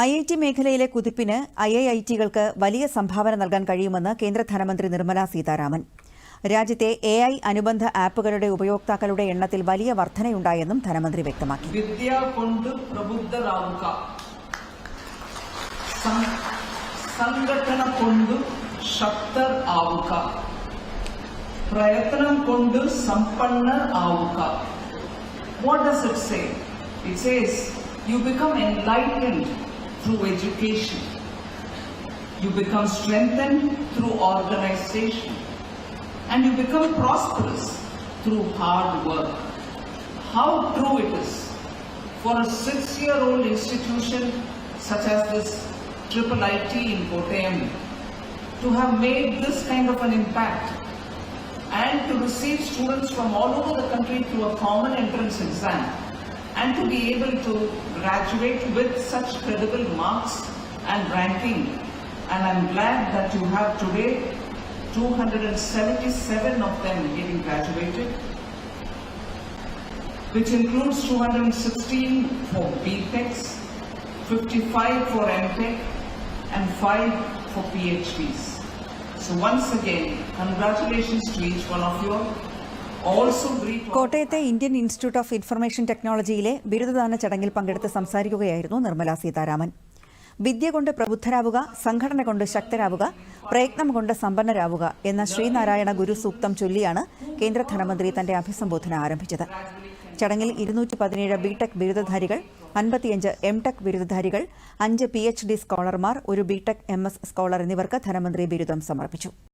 IIT മേഖലയിലെ കുതിപ്പിന് IIITകൾക്ക് വലിയ സംഭാവന നൽകാൻ കഴിയുമെന്ന് കേന്ദ്ര ധനമന്ത്രി നിർമ്മല സീതാരാമൻ. രാജ്യത്തെ AI അനുബന്ധ ആപ്പുകളുടെ ഉപയോക്താക്കളുടെ എണ്ണത്തിൽ വലിയ വർധനയുണ്ടായെന്നും ധനമന്ത്രി വ്യക്തമാക്കി. വിദ്യ കൊണ്ട് പ്രബുദ്ധരാവുക, സംഘടന കൊണ്ട് ശക്തർ ആവുക, പ്രയത്നം കൊണ്ട് സമ്പന്നർ ആവുക. What does it say? It says you become enlightened through education. You become strengthened through organization. And you become prosperous through hard work. How true it is for a 6-year-old institution such as this IIIT in Kottayam to have made this kind of an impact and to receive students from all over the country through a common entrance exam and to be able to graduate with such credible marks and ranking. And I'm glad that you have today 277 of them getting graduated, which includes 216 for BTechs, 55 for MTech, and 5 for PhDs. So once again, congratulations to each one of you. കോട്ടയത്തെ Indian institute of information ടെക്നോളജിയിലെ ബിരുദദാന ചടങ്ങിൽ പങ്കെടുത്ത് സംസാരിക്കുകയായിരുന്നു നിർമ്മല സീതാരാമൻ. വിദ്യ കൊണ്ട് പ്രബുദ്ധരാവുക, സംഘടന കൊണ്ട് ശക്തരാവുക, പ്രയത്നം കൊണ്ട് സമ്പന്നരാവുക എന്ന ശ്രീനാരായണ ഗുരു സൂക്തം ചൊല്ലിയാണ് കേന്ദ്ര ധനമന്ത്രി തന്റെ അഭിസംബോധന ആരംഭിച്ചത്. ചടങ്ങിൽ 217 ബിടെക് ബിരുദധാരികൾ, 55 എംടെക് ബിരുദധാരികൾ, 5 PhD സ്കോളർമാർ, 1 ബിടെക് MS സ്കോളർ എന്നിവർക്ക് ധനമന്ത്രി ബിരുദം സമർപ്പിച്ചു.